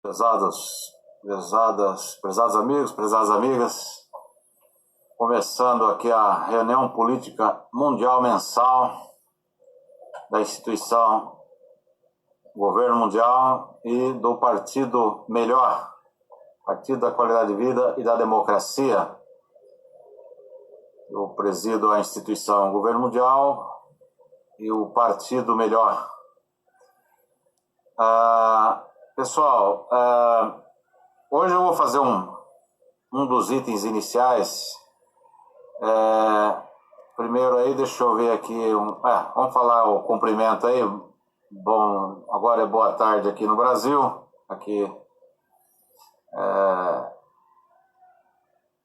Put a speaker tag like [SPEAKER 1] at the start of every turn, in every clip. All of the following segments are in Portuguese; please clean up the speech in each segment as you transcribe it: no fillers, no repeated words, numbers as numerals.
[SPEAKER 1] Prezados amigos, prezadas amigas, começando aqui a reunião política mundial mensal da instituição Governo Mundial e do Partido Melhor, Partido da Qualidade de Vida e da Democracia. Eu presido a instituição Governo Mundial e o Partido Melhor. Pessoal, hoje eu vou fazer um dos itens iniciais. Primeiro aí, deixa eu ver aqui. Vamos falar o cumprimento aí. Bom, agora é boa tarde aqui no Brasil. Aqui,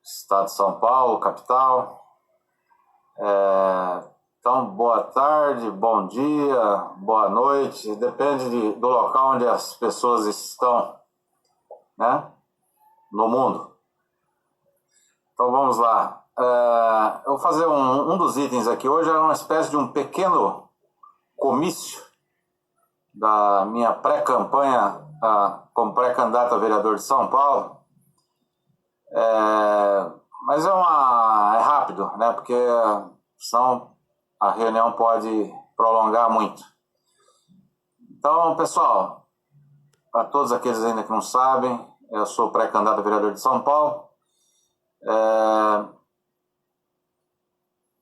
[SPEAKER 1] estado de São Paulo, capital. Então, boa tarde, bom dia, boa noite, depende do local onde as pessoas estão, né, no mundo. Então, vamos lá. Eu vou fazer um dos itens aqui hoje, é uma espécie de um pequeno comício da minha pré-campanha como pré-candidato a vereador de São Paulo. Mas é rápido, né, porque senão a reunião pode prolongar muito. Então, pessoal, para todos aqueles ainda que não sabem, eu sou pré-candidato a vereador de São Paulo.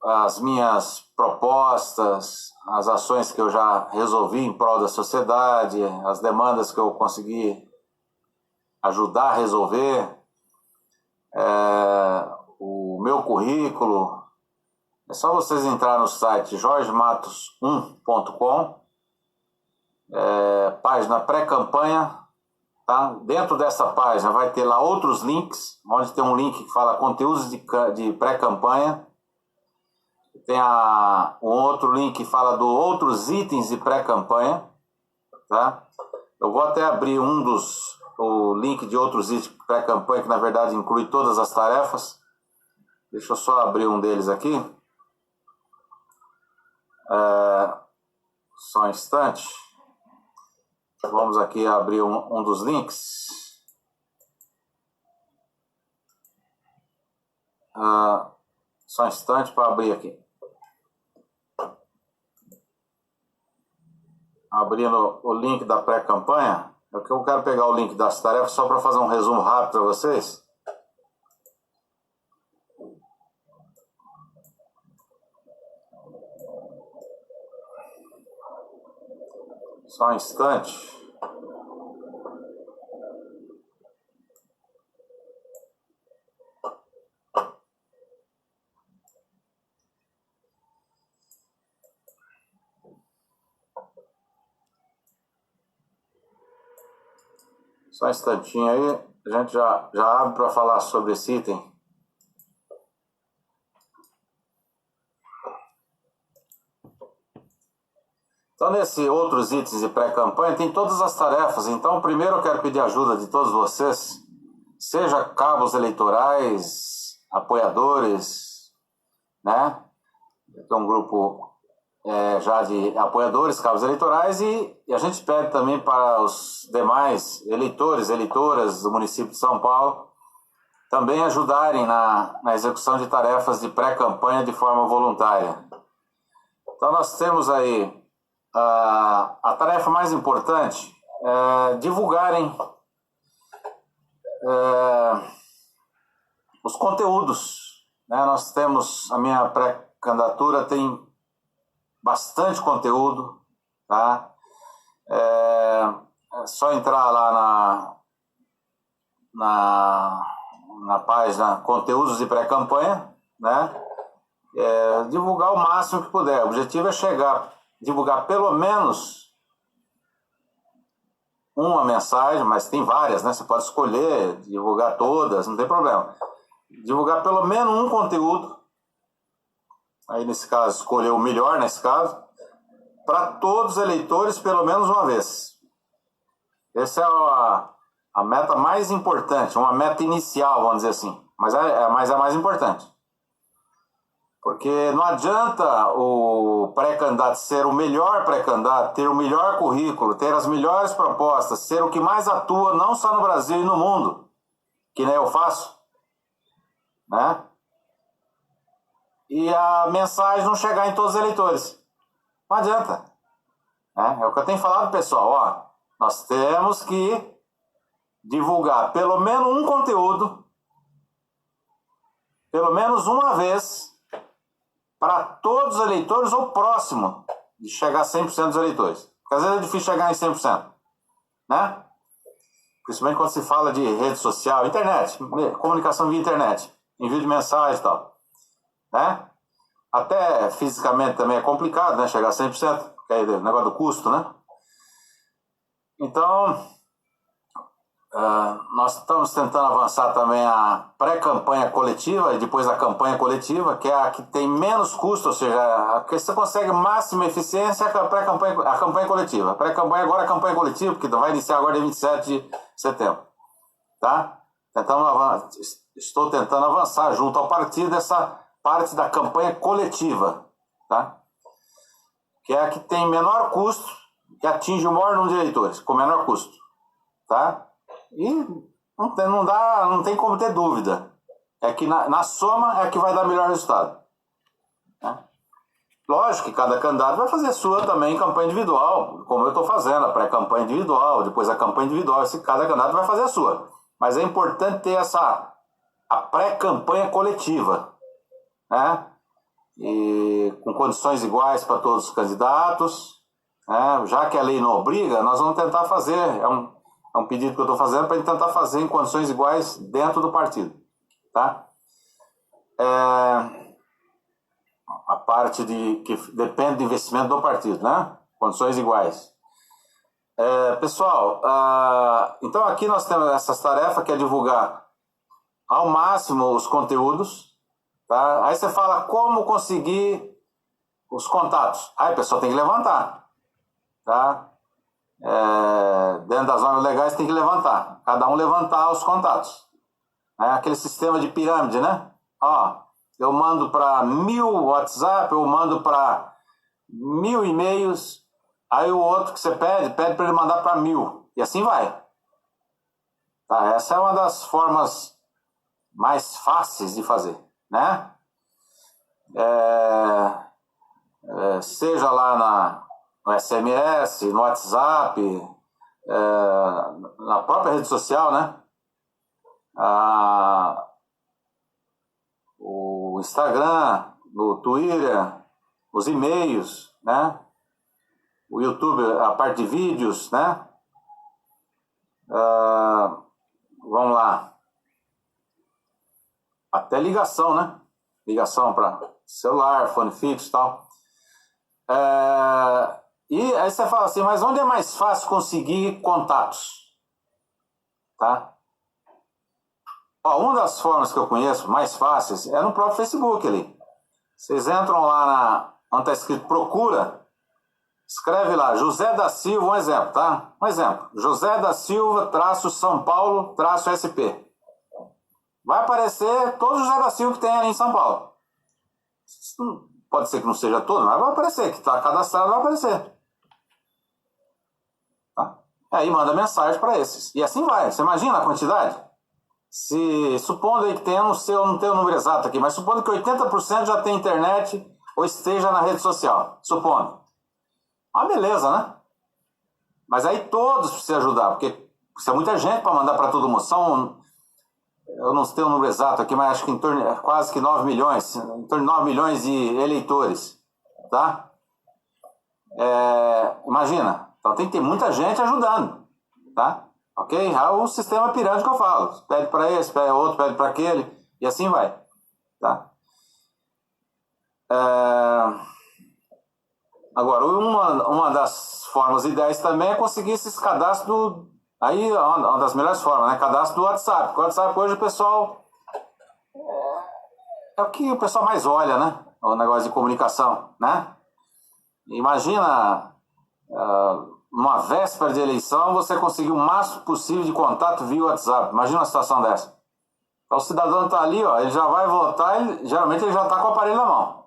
[SPEAKER 1] As minhas propostas, as ações que eu já resolvi em prol da sociedade, as demandas que eu consegui ajudar a resolver, o meu currículo. É só vocês entrar no site jorgematos1.com, página pré-campanha, tá? Dentro dessa página vai ter lá outros links, onde tem um link que fala conteúdos de pré-campanha. Tem um outro link que fala de outros itens de pré-campanha, tá? Eu vou até abrir o link de outros itens de pré-campanha, que na verdade inclui todas as tarefas. Deixa eu só abrir um deles aqui. Só um instante. Vamos aqui abrir um dos links. Só um instante para abrir aqui. Abrindo o link da pré-campanha. Eu quero pegar o link das tarefas só para fazer um resumo rápido para vocês. Só um instante. Só um instantinho aí. A gente já abre para falar sobre esse item. Então, nesse outros itens de pré-campanha, tem todas as tarefas. Então, primeiro eu quero pedir ajuda de todos vocês, seja cabos eleitorais, apoiadores, né? Tem um grupo já de apoiadores, cabos eleitorais, e a gente pede também para os demais eleitores, eleitoras do município de São Paulo também ajudarem na execução de tarefas de pré-campanha de forma voluntária. Então, nós temos aí a tarefa mais importante é divulgarem os conteúdos, né? Nós temos, a minha pré-candidatura tem bastante conteúdo, tá? É só entrar lá na página conteúdos de pré-campanha, né? Divulgar o máximo que puder. O objetivo é divulgar pelo menos uma mensagem, mas tem várias, né? Você pode escolher, divulgar todas, não tem problema. Divulgar pelo menos um conteúdo, aí nesse caso, escolher o melhor nesse caso, para todos os eleitores pelo menos uma vez. Essa é a meta mais importante, uma meta inicial, vamos dizer assim, mas é a mais importante. Porque não adianta o pré-candidato ser o melhor pré-candidato, ter o melhor currículo, ter as melhores propostas, ser o que mais atua não só no Brasil e no mundo, que nem eu faço, né? E a mensagem não chegar em todos os eleitores. Não adianta. Né? É o que eu tenho falado, pessoal. Ó, nós temos que divulgar pelo menos um conteúdo, pelo menos uma vez, para todos os eleitores ou próximo de chegar a 100% dos eleitores. Porque às vezes é difícil chegar em 100%. Né? Principalmente quando se fala de rede social, internet, comunicação via internet, envio de mensagem e tal. Né? Até fisicamente também é complicado, né? Chegar a 100%, porque aí o negócio do custo, né? Então, nós estamos tentando avançar também a pré-campanha coletiva e depois a campanha coletiva, que é a que tem menos custo, ou seja, a que você consegue máxima eficiência é a campanha coletiva. A pré-campanha agora é a campanha coletiva, porque vai iniciar agora dia 27 de setembro. Tá? Estou tentando avançar junto ao partido essa parte da campanha coletiva, tá? Que é a que tem menor custo, que atinge o maior número de eleitores, com menor custo. Tá? E não tem como ter dúvida. É que na soma é que vai dar melhor resultado. Né? Lógico que cada candidato vai fazer sua também campanha individual, como eu estou fazendo, a pré-campanha individual, depois a campanha individual, cada candidato vai fazer a sua. Mas é importante ter a pré-campanha coletiva, né? E com condições iguais para todos os candidatos, né? Já que a lei não obriga, nós vamos tentar fazer, é um pedido que eu estou fazendo para tentar fazer em condições iguais dentro do partido, tá? A parte que depende do investimento do partido, né? Condições iguais. Pessoal, então aqui nós temos essas tarefas que é divulgar ao máximo os conteúdos, tá? Aí você fala como conseguir os contatos. Aí, pessoal, tem que levantar, tá? Dentro das normas legais tem que levantar. Cada um levantar os contatos. Aquele sistema de pirâmide, né? Ó, eu mando para 1000 WhatsApp, eu mando para 1000 e-mails, aí o outro que você pede para ele mandar para 1000. E assim vai. Tá? Essa é uma das formas mais fáceis de fazer, né? Seja lá no SMS, no WhatsApp, na própria rede social, né? O Instagram, o Twitter, os e-mails, né? O YouTube, a parte de vídeos, né? Vamos lá. Até ligação, né? Ligação para celular, fone fixo e tal. E aí você fala assim, mas onde é mais fácil conseguir contatos? Tá? Ó, uma das formas que eu conheço mais fáceis é no próprio Facebook ali. Vocês entram lá onde está escrito procura, escreve lá, José da Silva, um exemplo, tá? Um exemplo, José da Silva, São Paulo, SP. Vai aparecer todos os José da Silva que tem ali em São Paulo. Pode ser que não seja todo, mas vai aparecer, que está cadastrado, vai aparecer. Tá? Aí manda mensagem para esses. E assim vai. Você imagina a quantidade? Supondo aí que tenha, não tenho o número exato aqui, mas supondo que 80% já tem internet ou esteja na rede social. Supondo. Uma beleza, né? Mas aí todos precisam ajudar, porque precisa muita gente para mandar para todo mundo. Eu não tenho o número exato aqui, mas acho que em torno quase que 9 milhões, em torno de 9 milhões de eleitores, tá? Imagina, então tem que ter muita gente ajudando, tá? Ok? É o sistema pirâmide que eu falo, pede para esse, pede outro, pede para aquele, e assim vai, tá? Agora, uma das formas ideais também é conseguir esses cadastros aí, uma das melhores formas, né? Cadastro do WhatsApp. O WhatsApp hoje o pessoal é o que o pessoal mais olha, né? O negócio de comunicação, né? Imagina uma véspera de eleição você conseguir o máximo possível de contato via WhatsApp. Imagina uma situação dessa. Então o cidadão está ali, ó, ele já vai votar, geralmente ele já está com o aparelho na mão.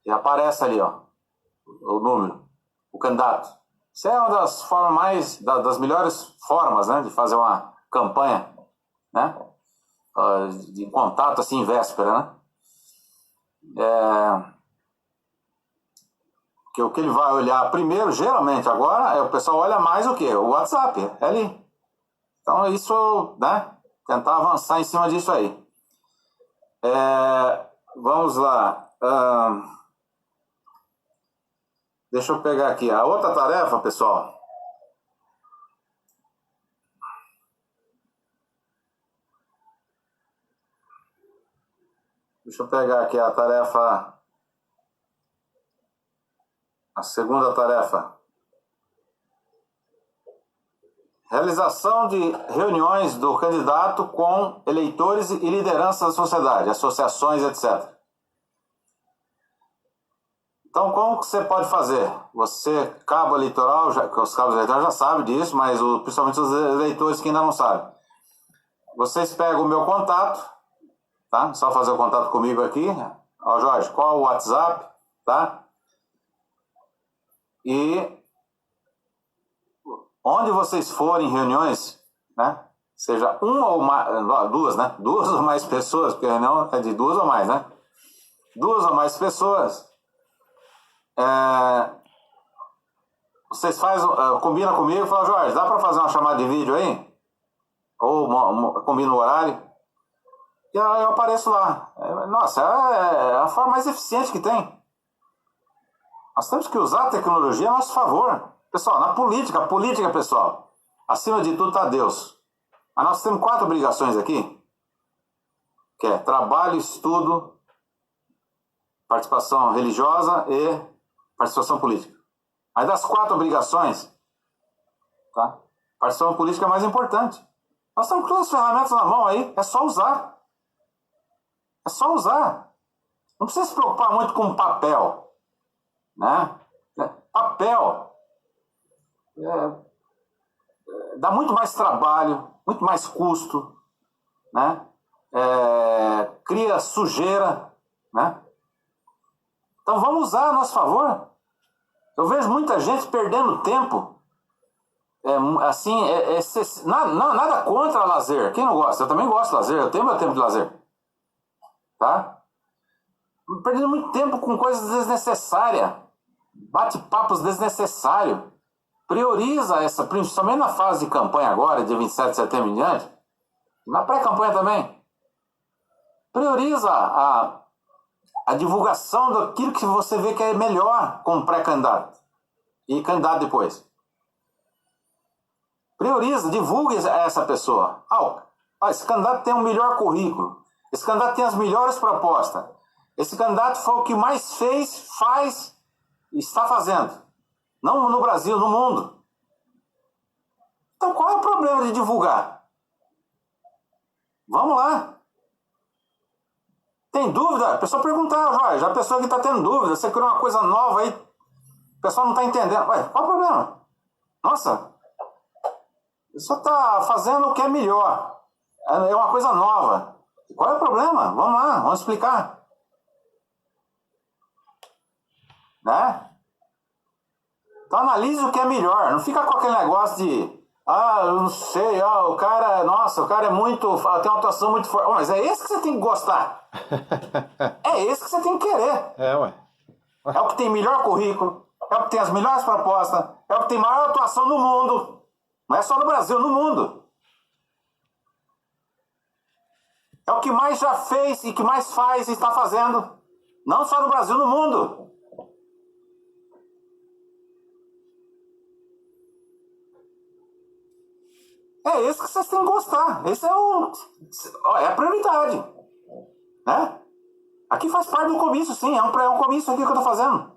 [SPEAKER 1] E aparece ali, ó, o número, o candidato. Isso é uma das formas das melhores formas, né, de fazer uma campanha, né, de contato assim em véspera, né. Que o que ele vai olhar primeiro, geralmente agora, o pessoal olha mais o quê? O WhatsApp, é ali. Então isso, né, tentar avançar em cima disso aí. Vamos lá. Deixa eu pegar aqui. A outra tarefa, pessoal. Deixa eu pegar aqui a tarefa. A segunda tarefa. Realização de reuniões do candidato com eleitores e lideranças da sociedade, associações, etc. Então, como que você pode fazer? Você, cabo eleitoral, os cabos eleitorais já sabem disso, mas principalmente os eleitores que ainda não sabem. Vocês pegam o meu contato, tá? Só fazer o contato comigo aqui. Ó, Jorge, qual o WhatsApp, tá? E onde vocês forem em reuniões, né? Seja uma ou mais, duas, né? Duas ou mais pessoas, porque a reunião é de duas ou mais, né? Duas ou mais pessoas. Vocês combinam comigo e falam, Jorge, dá para fazer uma chamada de vídeo aí? Ou combina o horário? E eu apareço lá. Nossa, é a forma mais eficiente que tem. Nós temos que usar a tecnologia a nosso favor. Pessoal, na política, pessoal, acima de tudo está Deus. Mas nós temos 4 obrigações aqui, que é trabalho, estudo, participação religiosa e participação política. Aí das 4 obrigações, tá? Participação política é a mais importante. Nós temos todas as ferramentas na mão aí, é só usar. É só usar. Não precisa se preocupar muito com papel, né? Papel dá muito mais trabalho, muito mais custo, né? Cria sujeira, né? Então vamos usar a nosso favor. Eu vejo muita gente perdendo tempo. Nada contra lazer. Quem não gosta? Eu também gosto de lazer. Eu tenho meu tempo de lazer. Tá? Perdendo muito tempo com coisas desnecessárias. Bate-papos desnecessários. Prioriza essa, principalmente na fase de campanha agora, de 27 de setembro em diante. Na pré-campanha também. Prioriza a divulgação daquilo que você vê que é melhor como pré-candidato e candidato depois. Prioriza, divulgue essa pessoa. Esse candidato tem um melhor currículo. Esse candidato tem as melhores propostas. Esse candidato foi o que mais faz e está fazendo. Não no Brasil, no mundo. Então qual é o problema de divulgar? Vamos lá. Tem dúvida? A pessoa perguntar, Jorge, a pessoa que está tendo dúvida, você criou uma coisa nova aí, o pessoal não está entendendo. Ué, qual é o problema? Nossa, a pessoa está fazendo o que é melhor. É uma coisa nova. Qual é o problema? Vamos lá, vamos explicar. Né? Então analise o que é melhor. Não fica com aquele negócio de eu não sei, o cara é muito, tem uma atuação muito forte. Mas é esse que você tem que gostar. É esse que você tem que querer.
[SPEAKER 2] Ué.
[SPEAKER 1] É o que tem melhor currículo, é o que tem as melhores propostas, é o que tem maior atuação no mundo. Não é só no Brasil, no mundo. É o que mais já fez e que mais faz e está fazendo. Não só no Brasil, no mundo. É esse que vocês têm que gostar. Esse é a prioridade. Né? Aqui faz parte do comício, sim. É um comício aqui que eu estou fazendo.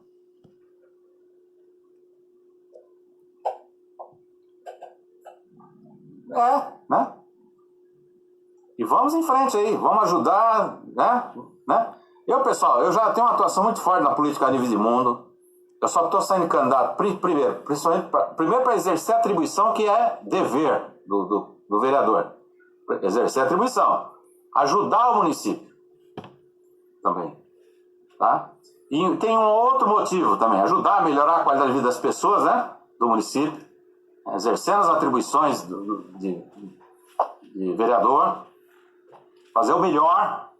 [SPEAKER 1] Né? E vamos em frente aí. Vamos ajudar, né? Pessoal, eu já tenho uma atuação muito forte na política a nível de mundo. Eu só estou saindo candidato, primeiro para exercer a atribuição que é dever do vereador. Exercer a atribuição. Ajudar o município. Também. Tá? E tem um outro motivo também, ajudar a melhorar a qualidade de vida das pessoas, né, do município, exercendo as atribuições de vereador, fazer o melhor,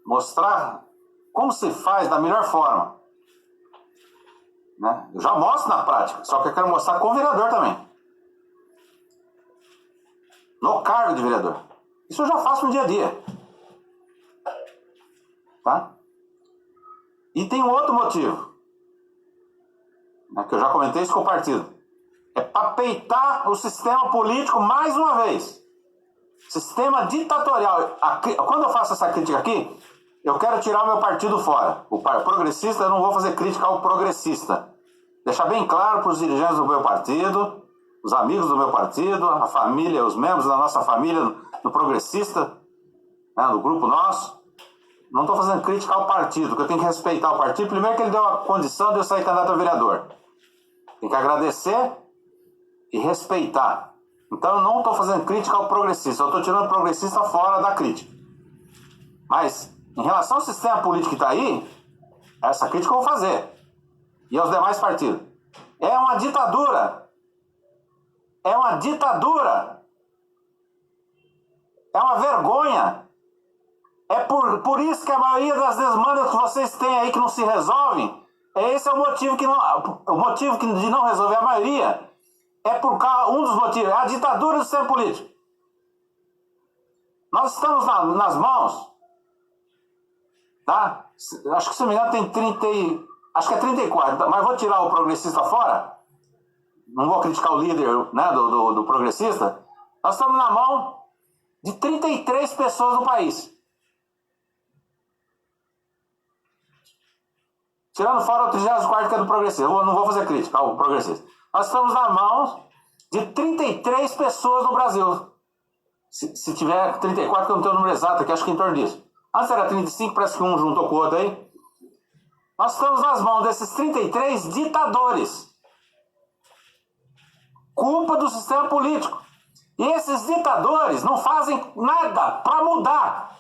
[SPEAKER 1] mostrar como se faz da melhor forma. Né? Eu já mostro na prática, só que eu quero mostrar com o vereador também. No cargo de vereador. Isso eu já faço no dia a dia. Tá? E tem um outro motivo, né, que eu já comentei isso com o partido. É para peitar o sistema político mais uma vez. Sistema ditatorial. Quando eu faço essa crítica aqui, eu quero tirar o meu partido fora. O progressista, eu não vou fazer crítica ao progressista. Deixar bem claro para os dirigentes do meu partido, os amigos do meu partido, a família, os membros da nossa família, do progressista, né, do grupo nosso. Não estou fazendo crítica ao partido, porque eu tenho que respeitar o partido. Primeiro que ele deu a condição de eu sair candidato a vereador. Tem que agradecer e respeitar. Então eu não estou fazendo crítica ao progressista, eu estou tirando o progressista fora da crítica. Mas, em relação ao sistema político que está aí, essa crítica eu vou fazer. E aos demais partidos. É uma ditadura. É uma ditadura. É uma vergonha. É por isso que a maioria das demandas que vocês têm aí que não se resolvem, esse é o motivo de não resolver a maioria. É por causa, um dos motivos, é a ditadura do sistema político. Nós estamos nas mãos, tá? Acho que, se não me engano, tem 30 acho que é 34, mas vou tirar o progressista fora. Não vou criticar o líder, né, do progressista. Nós estamos na mão de 33 pessoas no país. Tirando fora o 34º, que é do progressista. Eu não vou fazer crítica ao progressista. Nós estamos na mão de 33 pessoas no Brasil. Se tiver 34, que eu não tenho o número exato aqui, acho que é em torno disso. Antes era 35, parece que um juntou com o outro aí. Nós estamos nas mãos desses 33 ditadores. Culpa do sistema político. E esses ditadores não fazem nada para mudar.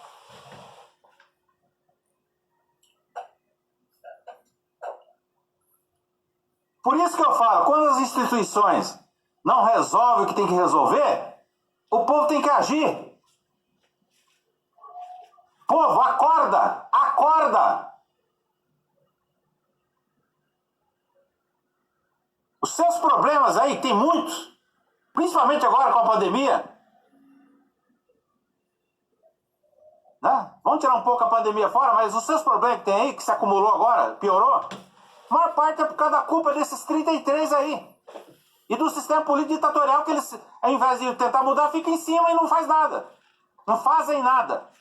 [SPEAKER 1] Por isso que eu falo, quando as instituições não resolvem o que tem que resolver, o povo tem que agir. Povo, acorda! Acorda! Os seus problemas aí, tem muitos, principalmente agora com a pandemia. Né? Vamos tirar um pouco a pandemia fora, mas os seus problemas que tem aí, que se acumulou agora, piorou, a maior parte é por causa da culpa desses 33 aí. E do sistema político ditatorial que eles, ao invés de tentar mudar, fica em cima e não faz nada. Não fazem nada.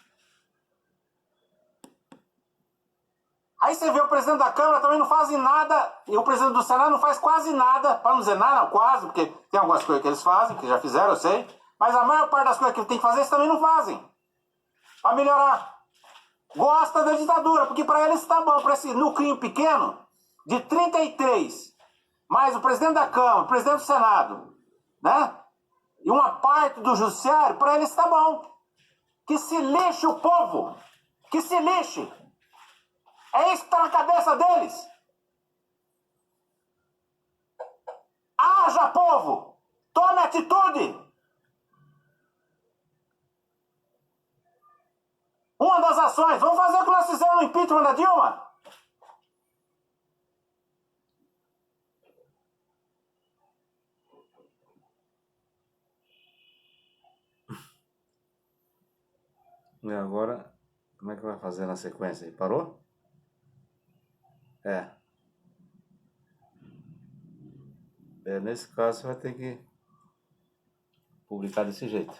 [SPEAKER 1] Aí você vê o presidente da Câmara também não faz nada, e o presidente do Senado não faz quase nada, para não dizer nada, não, quase, porque tem algumas coisas que eles fazem, que já fizeram, eu sei, mas a maior parte das coisas que ele tem que fazer, eles também não fazem. Para melhorar. Gosta da ditadura, porque para eles está bom, para esse nuclinho pequeno, de 33, mais o presidente da Câmara, o presidente do Senado, né? E uma parte do judiciário, para eles está bom. Que se lixe o povo. Que se lixe. É isso que está na cabeça deles. Haja, povo. Tome atitude. Uma das ações. Vamos fazer o que nós fizemos no impeachment da Dilma.
[SPEAKER 2] E agora, como é que vai fazer na sequência aí? Parou? Nesse caso, você vai ter que publicar desse jeito.